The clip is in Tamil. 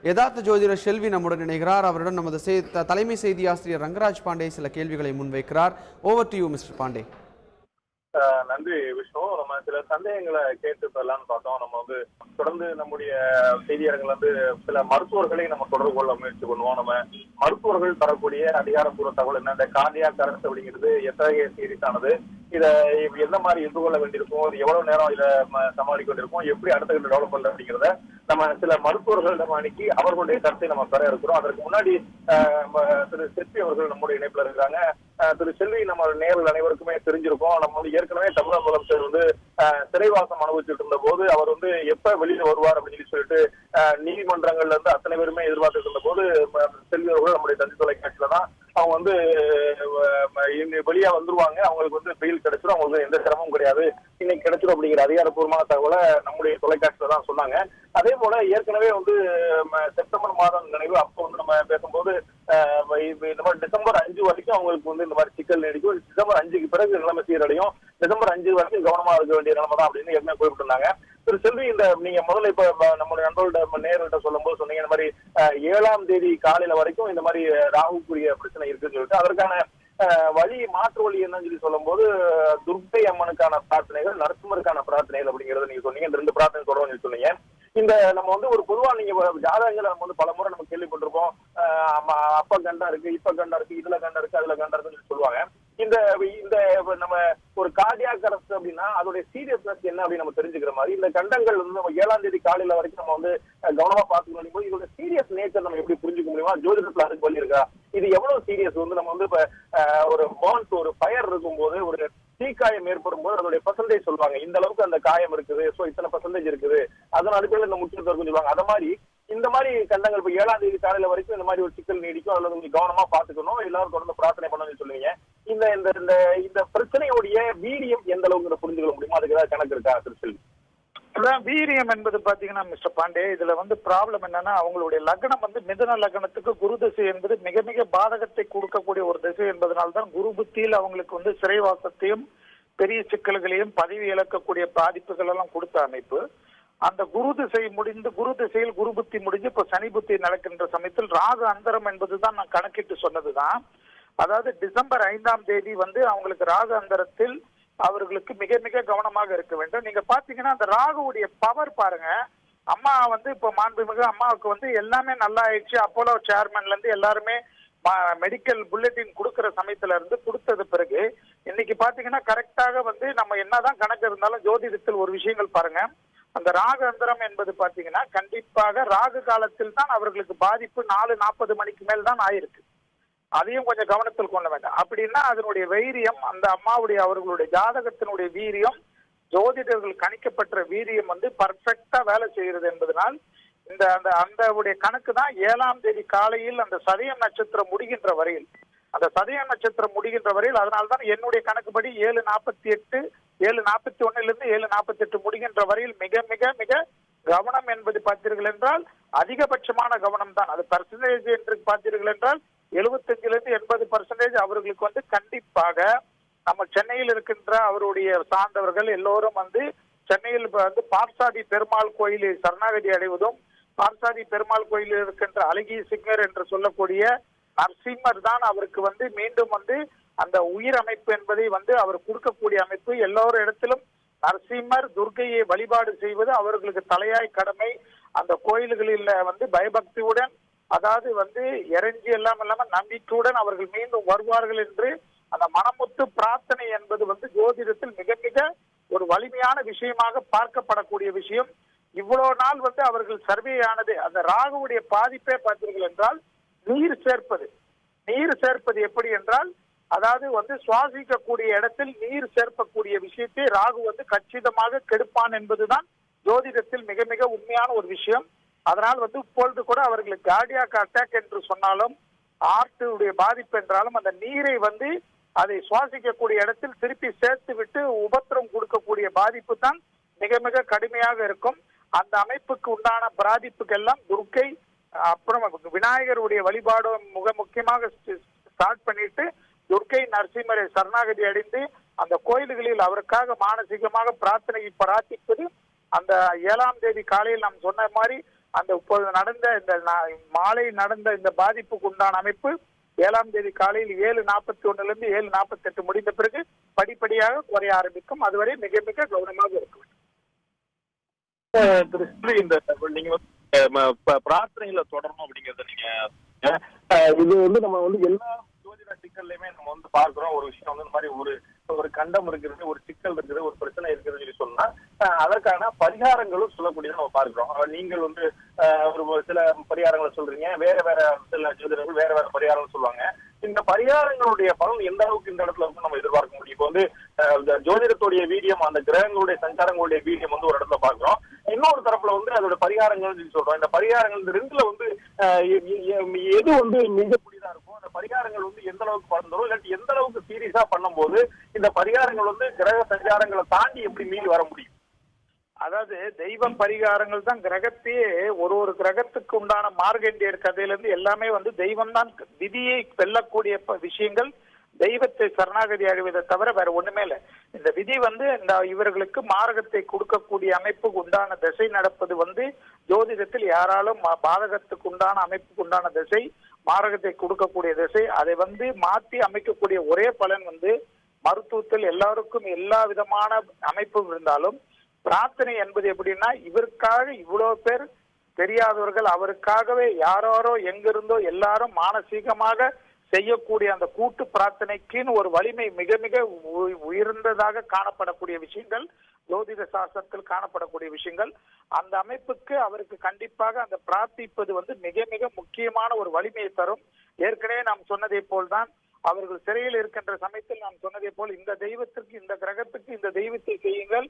யதார்த்த ஜோதிடர் செல்வி நம்முடன் இணைகிறார். அவருடன் நமது தலைமை செய்தி ஆசிரியர் ரங்கராஜ் பாண்டே சில கேள்விகளை முன்வைக்கிறார். Over to you mister Pandey. நன்றி விஷ்ணு. நம்ம சில சந்தேகங்களை கேட்டு பெறலாம்னு பார்த்தோம். நம்ம தொடர்ந்து நம்முடைய செய்தியாளர்கள் சில மருத்துவர்களை நம்ம தொடர்பு கொள்ள முயற்சி பண்ணுவோம். நம்ம மருத்துவர்கள் தரக்கூடிய அதிகாரப்பூர்வ தகவல் என்ன, இந்த கார்டியாக் அரெஸ்ட் அப்படிங்கிறது எத்தகைய சீரியஸ் ஆனது, இதை எந்த மாதிரி எதிர்கொள்ள வேண்டியிருக்கும், இது எவ்வளவு நேரம் இதை சமாளிக்க வேண்டியிருக்கும், எப்படி அடுத்த கட்ட டெவலப் பண்ணல அப்படிங்கிறத நம்ம சில மருத்துவர்களிடம் அணுகி அவர்களுடைய கருத்தை நம்ம பெற இருக்கிறோம். அதற்கு முன்னாடி திரு செல்வி அவர்கள் நம்முடைய இணைப்புல இருக்கிறாங்க. திரு செல்வி நம்ம நேரில் அனைவருக்குமே தெரிஞ்சிருக்கோம். நம்ம ஏற்கனவே தமிழக முதலமைச்சர் சிறைவாசம் அனுபவிச்சுட்டு இருந்த போது அவர் எப்ப வெளியில வருவார் அப்படின்னு சொல்லிட்டு நீதிமன்றங்கள்ல இருந்து அத்தனை பேருமே எதிர்பார்த்துட்டு இருந்த போது செல்வி அவர்கள் நம்முடைய தந்தி தொலைக்காட்சியில தான் அவங்க வெளியா வந்துருவாங்க, அவங்களுக்கு பெயில் கிடைச்சிடும், அவங்களுக்கு எந்த சிரமமும் கிடையாது, இன்னைக்கு கிடைச்சிடும் அப்படிங்கிற அதிகாரப்பூர்வமான தகவலை நம்முடைய தொலைக்காட்சியில தான் சொன்னாங்க. அதே போல ஏற்கனவே செப்டம்பர் மாதம் நினைவு அப்போ நம்ம பேசும்போது இந்த மாதிரி டிசம்பர் 5 வரைக்கும் அவங்களுக்கு இந்த மாதிரி சிக்கல் நீடிக்கும், டிசம்பர் 5க்கு பிறகு நிலைமை சீரடையும், டிசம்பர் 5 வரைக்கும் கவனமா இருக்க வேண்டிய நிலைமை தான் அப்படின்னு ஏற்கனவே குறிப்பிட்டிருந்தாங்க. திரு செல்வி, நீங்க முதல்ல இப்ப நம்மளுடைய நண்பர்கள்ட்ட நேர்கிட்ட சொல்லும் போது சொன்னீங்க இந்த மாதிரி 7ஆம் தேதி காலையில வரைக்கும் இந்த மாதிரி ராகுக்குரிய பிரச்சனை இருக்குன்னு சொல்லிட்டு அதற்கான வழி மாற்று வழி என்னன்னு சொல்லி சொல்லும் போது துர்க்கை அம்மனுக்கான பிரார்த்தனைகள், நரசிம்மருக்கான பிரார்த்தனைகள் அப்படிங்கறத நீங்க சொன்னீங்க. இந்த 2 பிரார்த்தனை தொடர்ந்து சொன்னீங்க. இந்த நம்ம ஒரு பொதுவா நீங்க ஜாதகங்களை நம்ம பல முறை நம்ம கேள்விப்பட்டிருக்கோம். அப்ப கண்டா இருக்கு, இப்ப கண்டா இருக்கு, இதுல கண்டா இருக்கு, அதுல கண்டா இருக்குன்னு சொல்லுவாங்க. இந்த இந்த நம்ம ஒரு கார்டியாக் அரெஸ்ட் அப்படின்னா அதோட சீரியஸ்னஸ் என்ன அப்படின்னு நம்ம தெரிஞ்சுக்கிற மாதிரி இந்த கண்டங்கள் நம்ம 7ஆம் தேதி காலையில வரைக்கும் நம்ம கவனமா பார்த்துக்கணும் போது இதோட சீரியஸ் நேச்சர் நம்ம எப்படி புரிஞ்சுக்க முடியுமா? ஜோதிடத்துல அதுக்கு வழி இருக்கா? இது எவ்வளவு சீரியஸ் நம்ம இப்ப ஒரு பான்ஸ் ஒரு ஃபயர் இருக்கும் போது ஒரு தீக்காயம் ஏற்படும் போது அதோடைய பர்சன்டேஜ் சொல்லுவாங்க, இந்த அளவுக்கு அந்த காயம் இருக்குது, சோ இத்தனை பர்சன்டேஜ் இருக்குது, அதன் அடிப்படையில் இந்த முக்கியத்துவம் சொல்லுவாங்க. அத மாதிரி இந்த மாதிரி கண்டங்கள் இப்ப 7ஆம் தேதி காலையில வரைக்கும் இந்த மாதிரி ஒரு சிக்கல் நீடிக்கும், அதுல உங்களுக்கு கவனமா பாத்துக்கணும், எல்லாரும் தொடர்ந்து பிரார்த்தனை பண்ணணும்னு சொல்லுவீங்க. இந்த இந்த இந்த பிரச்சனையுடைய வீரியம் எந்த அளவுக்கு புரிஞ்சுக்க முடியுமா? அதுக்கு ஏதாவது கணக்கு இருக்கா திருச்செல்வி? அதான் வீரியம் என்பது பாத்தீங்கன்னா மிஸ்டர் பாண்டே, இதுல ப்ராப்ளம் என்னன்னா அவங்களுடைய லக்னம் மிதுன லக்னத்துக்கு குரு திசை என்பது மிக மிக பாதகத்தை கொடுக்கக்கூடிய ஒரு திசை என்பதனால்தான் குரு புத்தியில் அவங்களுக்கு சிறைவாசத்தையும் பெரிய சிக்கல்களையும் பதவி இழக்கக்கூடிய பாதிப்புகள் எல்லாம் கொடுத்த அமைப்பு. அந்த குரு திசை முடிந்து குரு திசையில் குரு புத்தி முடிஞ்சு இப்ப சனி புத்தி நடக்கின்ற சமயத்தில் ராகு அந்தரம் என்பதுதான் நான் கணக்கிட்டு சொன்னதுதான். அதாவது டிசம்பர் 5ஆம் தேதி அவங்களுக்கு ராகு அந்தரத்தில் அவர்களுக்கு மிக மிக கவனமாக இருக்க வேண்டும். நீங்க பாத்தீங்கன்னா அந்த ராகுவுடைய பவர் பாருங்க. அம்மா இப்ப மாண்புமிகு அம்மாவுக்கு எல்லாமே நல்லா ஆயிடுச்சு. அப்போலோ சேர்மன்ல இருந்து எல்லாருமே மெடிக்கல் புல்லட்டின் கொடுக்கிற சமயத்துல இருந்து கொடுத்தது பிறகு இன்னைக்கு பாத்தீங்கன்னா கரெக்டாக நம்ம என்னதான் கணக்கு இருந்தாலும் ஜோதிடத்தில் ஒரு விஷயங்கள் பாருங்க, அந்த ராகு அந்தரம் என்பது பாத்தீங்கன்னா கண்டிப்பாக ராகு காலத்தில் தான் அவர்களுக்கு பாதிப்பு 4:40 மணிக்கு மேல் தான் ஆயிருக்கு. அதையும் கொஞ்சம் கவனத்தில் கொள்ள வேண்டாம். அப்படின்னா அதனுடைய வைரியம், அந்த அம்மாவுடைய அவர்களுடைய ஜாதகத்தினுடைய வீரியம், ஜோதிடர்கள் கணிக்கப்பட்ட வீரியம் பர்ஃபெக்டா வேலை செய்கிறது என்பதனால் இந்த அந்த கணக்கு தான் 7ஆம் தேதி காலையில் அந்த சதயம் நட்சத்திரம் முடிகின்ற வரையில், அந்த சதயம் நட்சத்திரம் முடிகின்ற வரையில், அதனால்தான் என்னுடைய கணக்குப்படி 7:48 7:41 7:48 முடிகின்ற வரையில் மிக மிக மிக கவனம் என்பது பார்த்தீர்கள் என்றால் அதிகபட்சமான கவனம் தான். அது பர்சன்டேஜ் என்று பார்த்தீர்கள் என்றால் 75% அவர்களுக்கு கண்டிப்பாக நம்ம சென்னையில் இருக்கின்ற அவருடைய சார்ந்தவர்கள் எல்லோரும் சென்னையில் பார்சாதி பெருமாள் கோயிலில் சரணாகதி அடைவதும், பார்சாதி பெருமாள் கோயிலில் இருக்கின்ற அழகிய சிங்கர் என்று சொல்லக்கூடிய நரசிம்மர் தான் அவருக்கு மீண்டும் அந்த உயிர் அமைப்பு என்பதை அவர் கொடுக்கக்கூடிய அமைப்பு. எல்லோரும் இடத்திலும் நரசிம்மர் துர்க்கையை வழிபாடு செய்வது அவர்களுக்கு தலையாய் கடமை. அந்த கோயில்களில் பயபக்தியுடன், அதாவது இறைஞ்சி எல்லாம் இல்லாம நம்பிக்கையுடன் அவர்கள் மீண்டும் வருவார்கள் என்று அந்த மனமுத்து பிரார்த்தனை என்பது ஜோதிடத்தில் மிக மிக ஒரு வலிமையான விஷயமாக பார்க்கப்படக்கூடிய விஷயம். இவ்வளவு நாள் அவர்கள் சர்வே ஆனது அந்த ராகுவுடைய பாதிப்பே பார்த்தீர்கள் என்றால் நீர் சேர்ப்பது எப்படி என்றால், அதாவது சுவாசிக்கக்கூடிய இடத்தில் நீர் சேர்க்கக்கூடிய விஷயத்தை ராகு கச்சிதமாக கெடுப்பான் என்பதுதான் ஜோதிடத்தில் மிக மிக உண்மையான ஒரு விஷயம். அதனால் இப்பொழுது கூட அவர்களுக்கு கார்டியாக் அட்டாக் என்று சொன்னாலும் ஆர்ட்டுடைய பாதிப்பு என்றாலும் அந்த நீரை அதை சுவாசிக்கக்கூடிய இடத்தில் திருப்பி சேர்த்து விட்டு உபத்திரம் கொடுக்கக்கூடிய பாதிப்பு தான் மிக மிக கடுமையாக இருக்கும். அந்த அமைப்புக்கு உண்டான பாதிப்புக்கெல்லாம் துர்க்கை, அப்புறம் விநாயகருடைய வழிபாடு மிக முக்கியமாக ஸ்டார்ட் பண்ணிட்டு துர்க்கை நரசிம்மரை சரணாகதி அடைந்து அந்த கோயில்களில் அவருக்காக மானசீகமாக பிரார்த்தனை பிரார்த்திப்பது அந்த 7ஆம் தேதி காலையில் நாம் சொன்ன மாதிரி அந்த இப்போது நடந்த இந்த மாலை நடந்த இந்த பாதிப்புக்கு உண்டான அமைப்பு 7ஆம் தேதி காலையில் 7:41 7:48 முடிந்த பிறகு படிப்படியாக குறைய ஆரம்பிக்கும். அதுவரை மிக மிக கவனமாக இருக்க வேண்டும். இந்த நீங்க பிரார்த்தனைகளை தொடரணும் அப்படிங்கறத நீங்க இது நம்ம எல்லா ஜோதிட சிக்கல்லையுமே நம்ம பார்க்கிறோம். ஒரு விஷயம் இந்த மாதிரி ஒரு கண்டம் இருக்கிறது, ஒரு சிக்கல் இருக்குது, ஒரு பிரச்சனை இருக்குதுன்னு சொல்லி சொன்னா அதற்கான பரிகாரங்களும் சொல்லக்கூடியதை நம்ம பார்க்கிறோம். நீங்கள் ஒரு சில பரிகாரங்களை சொல்றீங்க, வேற சில ஜோதிடர்கள் வேற பரிகாரங்கள் சொல்லுவாங்க. இந்த பரிகாரங்களுடைய பலன் எந்த அளவுக்கு இந்த இடத்துல நம்ம எதிர்பார்க்க முடியும்? இப்போ ஜோதிடத்துடைய வீரியம், அந்த கிரகங்களுடைய சஞ்சாரங்களுடைய வீரியம் ஒரு இடத்துல பார்க்கிறோம். இன்னொரு தரப்புல அதோட பரிகாரங்கள் சொல்றோம். இந்த பரிகாரங்கள் இந்த ரெண்டுல எது மிகக்கூடியதா இருக்கும்? அந்த பரிகாரங்கள் எந்த அளவுக்கு பலன் தரும், இல்லாட்டி எந்த அளவுக்கு சீரியஸா பண்ணும்போது இந்த பரிகாரங்கள் கிரக சஞ்சாரங்களை தாண்டி எப்படி மீறி வர முடியும்? அதாவது தெய்வ பரிகாரங்கள் தான் கிரகத்தையே ஒரு கிரகத்துக்கு உண்டான மார்கண்டியர் கதையில இருந்து எல்லாமே தெய்வம் தான் விதியை வெல்லக்கூடிய விஷயங்கள். தெய்வத்தை சரணாகதி அடைவதை தவிர வேற ஒண்ணுமே இல்லை. இந்த விதி இந்த இவர்களுக்கு மார்க்கத்தை கொடுக்கக்கூடிய அமைப்புக்கு உண்டான திசை நடப்பது ஜோதிடத்தில் யாராலும் பாதகத்துக்கு உண்டான அமைப்புக்கு உண்டான திசை, மார்க்கத்தை கொடுக்கக்கூடிய திசை, அதை மாற்றி அமைக்கக்கூடிய ஒரே பலன் மருத்துவத்தில் எல்லாருக்கும் எல்லா விதமான அமைப்பு இருந்தாலும் பிரார்த்தனை என்பது எப்படின்னா, இவருக்காக இவ்வளவு பேர் தெரியாதவர்கள் அவருக்காகவே யாரோ எங்கிருந்தோ எல்லாரும் மானசீகமாக செய்யக்கூடிய அந்த கூட்டு பிரார்த்தனைக்குன்னு ஒரு வலிமை மிக மிக உயர்ந்ததாக காணப்படக்கூடிய விஷயங்கள், ஜோதிட சாஸ்திரத்தில் காணப்படக்கூடிய விஷயங்கள். அந்த அமைப்புக்கு அவருக்கு கண்டிப்பாக அந்த பிரார்த்திப்பது மிக மிக முக்கியமான ஒரு வலிமையை தரும். ஏற்கனவே நாம் சொன்னதை போல்தான் அவர்கள் சிறையில் இருக்கின்ற சமயத்தில் நாம் சொன்னதை போல் இந்த தெய்வத்திற்கு, இந்த கிரகத்துக்கு இந்த தெய்வத்தை செய்யுங்கள்,